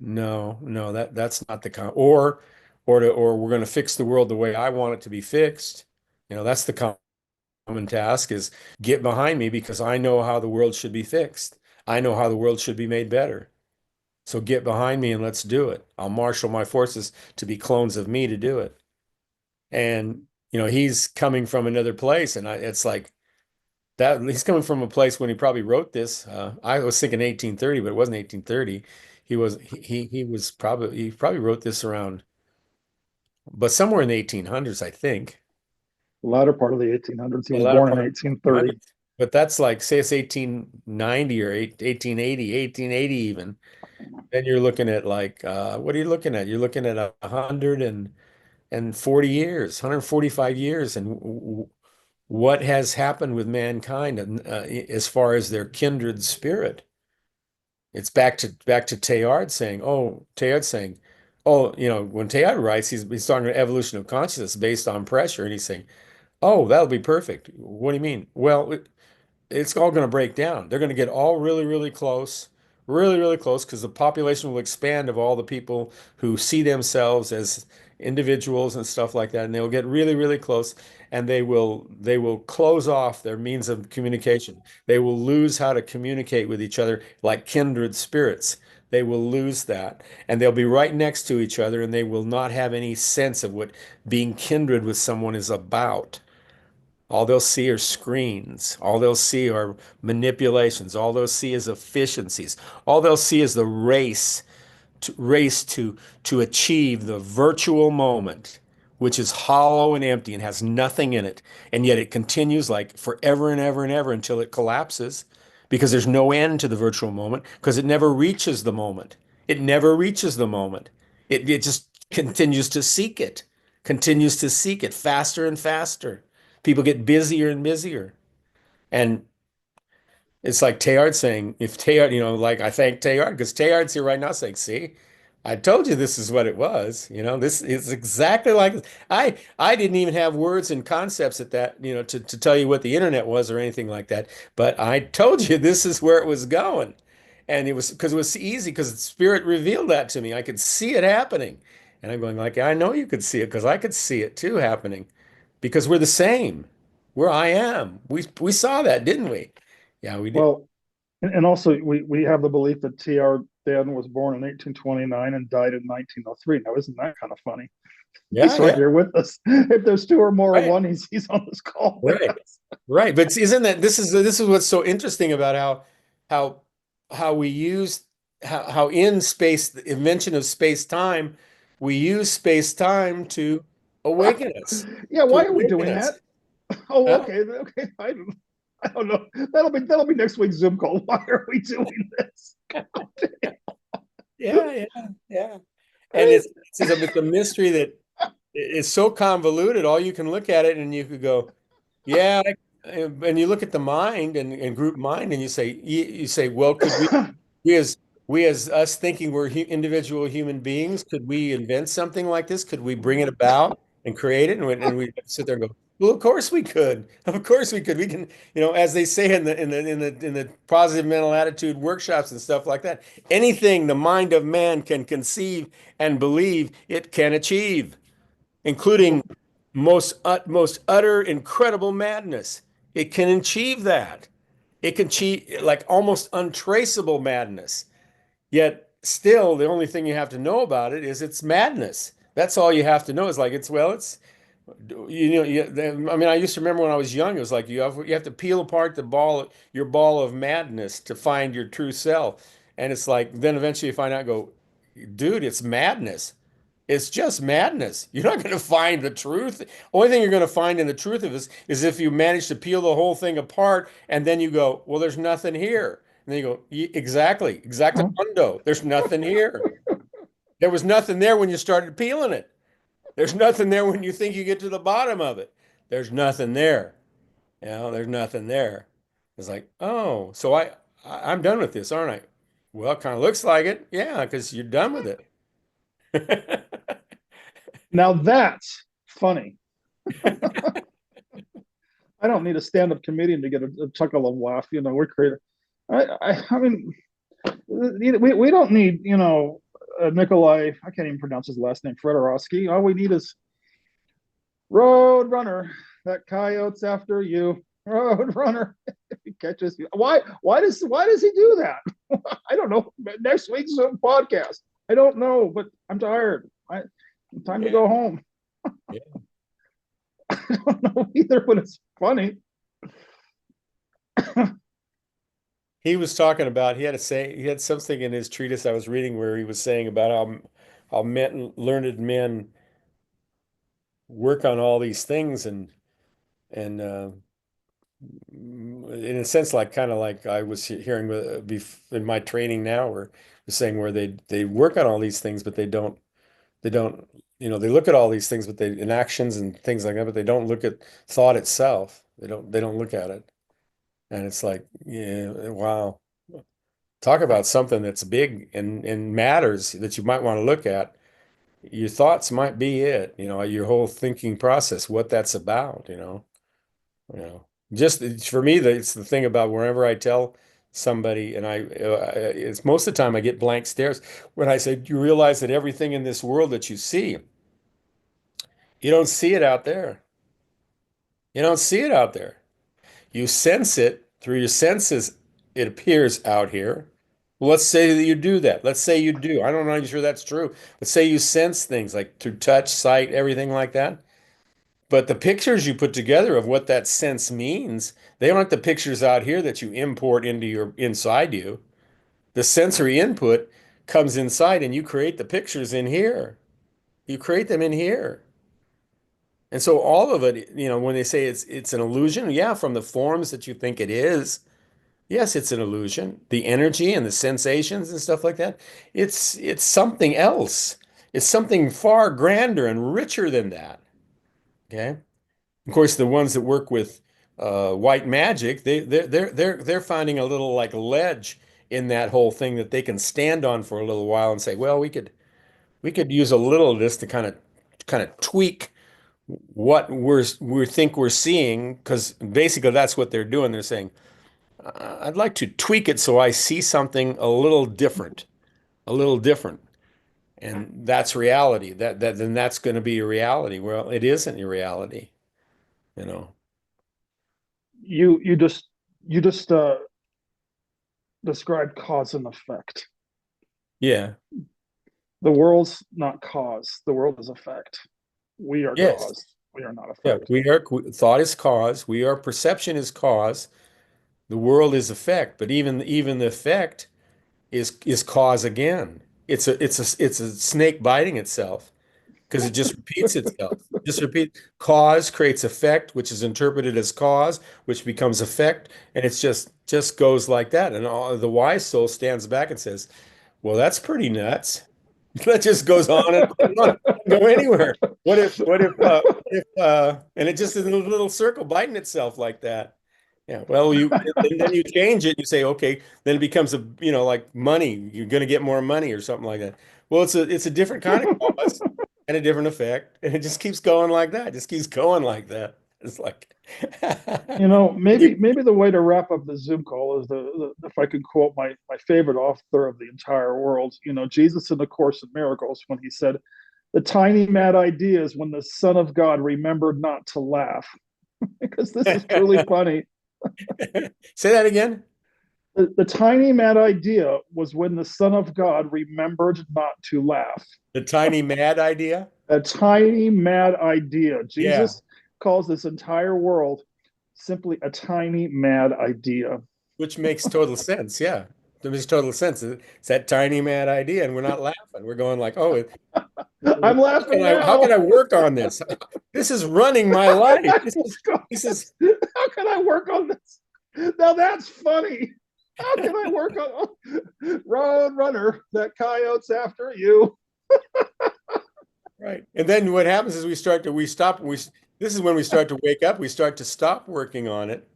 No, no, that's not the con or we're going to fix the world the way I want it to be fixed. That's the common task is get behind me because I know how the world should be fixed. I know how the world should be made better. So get behind me and let's do it. I'll marshal my forces to be clones of me to do it. And he's coming from another place, and it's like that. He's coming from a place when he probably wrote this. I was thinking 1830, but it wasn't 1830. He probably wrote this around, but somewhere in the 1800s, I think. The latter part of the 1800s. He The was latter born in part of the 1830. 1800s. But that's like, say it's 1890 or 1880 even. Then you're looking at like, what are you looking at? You're looking at 140 years, 145 years. And what has happened with mankind as far as their kindred spirit? It's back to Teilhard saying, oh, when Teilhard writes, he's talking about evolution of consciousness based on pressure, and he's saying, oh, that'll be perfect. What do you mean? Well, it's all going to break down. They're going to get all really, really, really close, because the population will expand of all the people who see themselves as individuals and stuff like that, and they'll get really, really close, and they will close off their means of communication. They will lose how to communicate with each other like kindred spirits. They will lose that, and they'll be right next to each other, and they will not have any sense of what being kindred with someone is about. All they'll see are screens. All they'll see are manipulations. All they'll see is efficiencies. All they'll see is the race to achieve the virtual moment, which is hollow and empty and has nothing in it. And yet it continues like forever and ever and ever until it collapses, because there's no end to the virtual moment, because it never reaches the moment. It never reaches the moment. It just continues to seek it faster and faster. People get busier and busier. And it's like Teilhard saying, if Teilhard, like I thank Teilhard because Teilhard's here right now saying, see, I told you this is what it was. This is exactly like this. I didn't even have words and concepts at that, to tell you what the internet was or anything like that. But I told you this is where it was going. And it was because it was easy, because the spirit revealed that to me. I could see it happening. And I'm going like, I know you could see it because I could see it too happening, because we're the same. Where I am. We saw that, didn't we? Yeah, we did. Well, and also we have the belief that T.R. Dan was born in 1829 and died in 1903. Now, isn't that kind of funny? Yeah, He's right yeah. here with us. If there's two or more Right. one, he's on this call with Right. us. Right. But isn't that this is what's so interesting about how how we use how in space, the invention of space-time, we use space-time to awaken us. Yeah, To why are we awaken doing that? us. Oh, Huh? okay, okay. I don't know. That'll be next week's Zoom call. Why are we doing this? Yeah, yeah, yeah. And it's a mystery that is so convoluted. All you can look at it and you could go, yeah, and you look at the mind and group mind, and you say, well, could we as we as us thinking we're individual human beings, could we invent something like this? Could we bring it about and create it? And we sit there and go, well, of course we could. Of course we could. We can, as they say in the positive mental attitude workshops and stuff like that, anything the mind of man can conceive and believe, it can achieve, including most utter incredible madness. It can achieve that. It can achieve like almost untraceable madness. Yet still, the only thing you have to know about it is it's madness. That's all you have to know. Is like it's I mean, I used to remember when I was young, it was like you have to peel apart your ball of madness to find your true self. And it's like then eventually you find out, go, dude, it's madness. It's just madness. You're not going to find the truth. Only thing you're going to find in the truth of this is if you manage to peel the whole thing apart, and then you go, well, there's nothing here. And then you go, exactly, exactamundo. There's nothing here. There was nothing there when you started peeling it. There's nothing there when you think you get to the bottom of it. There's nothing there. There's nothing there. It's like, oh, so I'm done with this, aren't I? Well, it kind of looks like it. Yeah, because you're done with it. Now that's funny. I don't need a stand-up comedian to get a chuckle of laugh. We're creative. I mean, we don't need Nikolai, I can't even pronounce his last name, Fyodorovsky. All we need is Road Runner. That coyote's after you. Road Runner. He catches you. Why does he do that? I don't know. Next week's podcast. I don't know, but I'm tired. Time to Yeah. go home. Yeah. I don't know either, but it's funny. He was talking about he had something in his treatise I was reading where he was saying about how learned men work on all these things and in a sense like kind of like I was hearing in my training now where we're saying where they work on all these things but they don't they look at all these things but they in actions and things like that but they don't look at thought itself. They don't look at it. And it's like, yeah, wow. Talk about something that's big and matters that you might want to look at. Your thoughts might be it, your whole thinking process, what that's about, you know. Just for me, it's the thing about wherever I tell somebody, and it's most of the time I get blank stares when I say, "Do you realize that everything in this world that you see, you don't see it out there. You don't see it out there. You sense it through your senses. It appears out here. Well, let's say that you do that. Let's say you do. I don't know, I'm sure that's true, but say you sense things like through touch, sight, everything like that. But the pictures you put together of what that sense means, they aren't the pictures out here that you import into your inside you. The sensory input comes inside and you create the pictures in here. You create them in here. And so all of it, when they say it's an illusion, yeah, from the forms that you think it is, yes, it's an illusion. The energy and the sensations and stuff like that, it's something else. It's something far grander and richer than that. Okay. Of course, the ones that work with white magic, they're finding a little like ledge in that whole thing that they can stand on for a little while and say, well, we could use a little of this to kind of tweak what we think we're seeing, because basically that's what they're doing. They're saying, I'd like to tweak it so I see something a little different, a little different. And that's reality. Then that's going to be a reality. Well, it isn't a reality, you know. You just described cause and effect. Yeah. The world's not cause. The world is effect. We are Yes. cause. We are not Yeah. effect. Thought is cause. Perception is cause. The world is effect. But even the effect is cause again. It's a snake biting itself because it just repeats itself. Just repeat. Cause creates effect, which is interpreted as cause, which becomes effect, and it's just goes like that. And the wise soul stands back and says, "Well, that's pretty nuts." That just goes on and on, doesn't go anywhere. And it just is in a little circle biting itself like that. Yeah, well, and then you change it. You say, okay, then it becomes like money. You're going to get more money or something like that. Well, it's a different kind of cause and a different effect, and it just keeps going like that. It just keeps going like that. It's like, maybe the way to wrap up the Zoom call is if I could quote my favorite author of the entire world, Jesus in the Course in Miracles, when he said, "The tiny mad idea is when the Son of God remembered not to laugh," because this is truly funny. Say that again. The tiny mad idea was when the Son of God remembered not to laugh. The tiny mad idea. A tiny mad idea. Yeah. Jesus calls this entire world simply a tiny mad idea. Which makes total sense. Yeah. It makes total sense. It's that tiny mad idea, and we're not laughing. We're going like, oh, I'm how can laughing how can now. I work on this? This is running my life. This is How can I work on this? Now that's funny. How can I work on Road Runner? That coyote's after you. right. And then what happens is this is when we start to wake up. We start to stop working on it.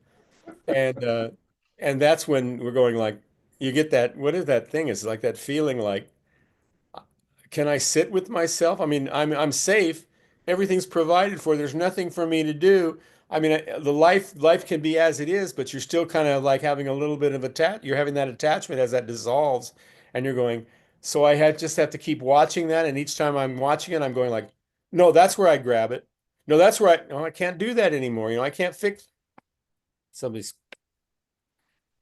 And that's when we're going like, you get that, what is that thing? It's like that feeling like, can I sit with myself? I mean, I'm safe. Everything's provided for. There's nothing for me to do. I mean, the life can be as it is, but you're still kind of like having a little bit of you're having that attachment as that dissolves, and you're going, So just have to keep watching that. And each time I'm watching it, I'm going like, no, that's where I grab it. No, that's where no, I can't do that anymore. I can't fix somebody's,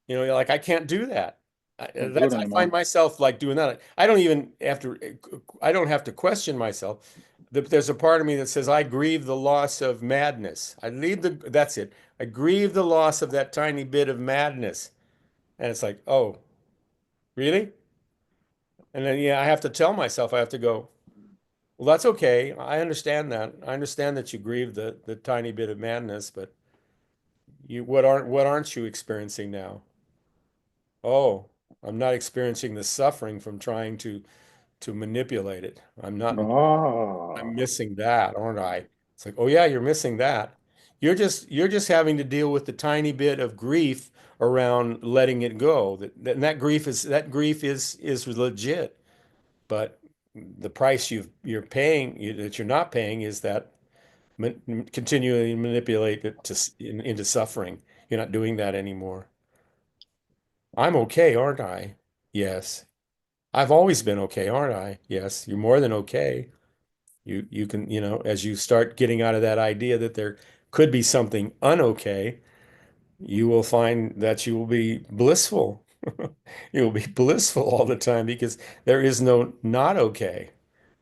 like I can't do that. Can't do it I find anymore. myself like doing that. I don't have to question myself. There's a part of me that says, I grieve the loss of madness. That's it. I grieve the loss of that tiny bit of madness. And it's like, oh, really? And then, yeah, I have to tell myself, I have to go, well, that's okay. I understand that. I understand that you grieve the tiny bit of madness, but what aren't you experiencing now? Oh, I'm not experiencing the suffering from trying to manipulate it. I'm Ah, missing that, aren't I? It's like, oh yeah, you're missing that. You're just having to deal with the tiny bit of grief around letting it go. That grief is legit. But the price you're paying that you're not paying is that continually manipulate it into suffering. You're not doing that anymore. I'm okay, aren't I? Yes. I've always been okay, aren't I? Yes. You're more than okay. You can, as you start getting out of that idea that there could be something unokay, you will find that you will be blissful. You will be blissful all the time because there is no not okay.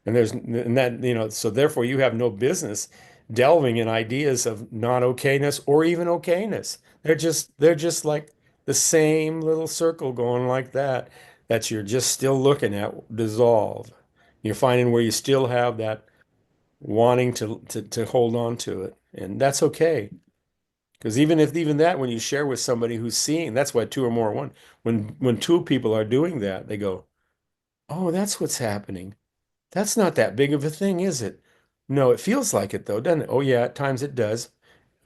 And that, so therefore you have no business delving in ideas of non-okayness or even okayness. They're just like the same little circle going like that you're just still looking at dissolve. You're finding where you still have that wanting to hold on to it. And that's okay. Because even that, when you share with somebody who's seeing, that's why two or more are one. When two people are doing that, they go, oh, that's what's happening. That's not that big of a thing, is it? No, it feels like it though, doesn't it? Oh yeah, at times it does.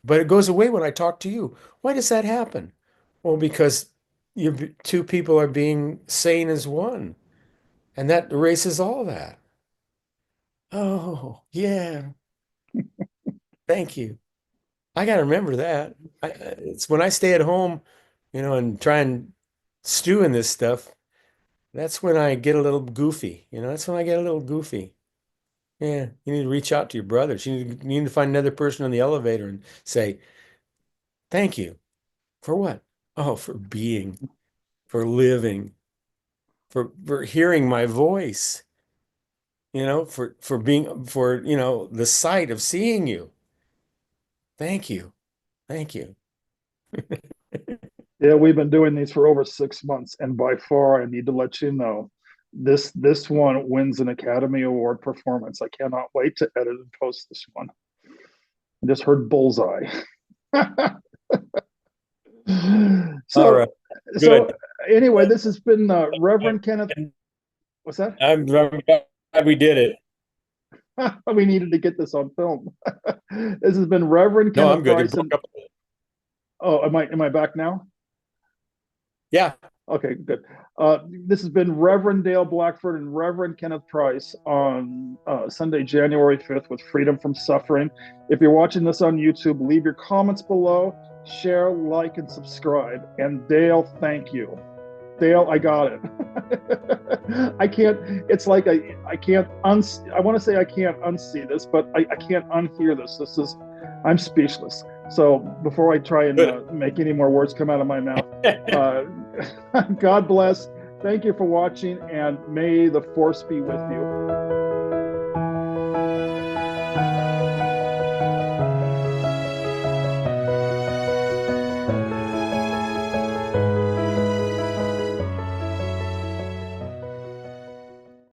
But it goes away when I talk to you. Why does that happen? Well, because two people are being sane as one, and that erases all that. Oh, yeah. Thank you. I got to remember that. It's when I stay at home, and try and stew in this stuff, that's when I get a little goofy. That's when I get a little goofy. Yeah, you need to reach out to your brothers. You need to find another person on the elevator and say, thank you. For what? Oh, for being, for living, for hearing my voice, for being, the sight of seeing you. Thank you. Thank you. yeah, we've been doing these for over 6 months, and by far, I need to let you know, this one wins an Academy Award performance. I cannot wait to edit and post this one. I just heard bullseye. All so right. so Good. anyway, this has been Reverend Kenneth. What's that? I'm glad we did it. We needed to get this on film. This has been Reverend No, Kenneth I'm good. It Price. broke And up. oh, am I back now? Yeah. Okay, good. This has been Reverend Dale Blackford and Reverend Kenneth Price on Sunday, January 5th with Freedom from Suffering. If you're watching this on YouTube, leave your comments below, share, like, and subscribe. And Dale, thank you. Dale, I got it. I can't, it's like I can't, I want to say I can't unsee this, but I can't unhear this. I'm speechless. So before I try and Good. make any more words come out of my mouth, uh, God bless. Thank you for watching, and may the force be with you.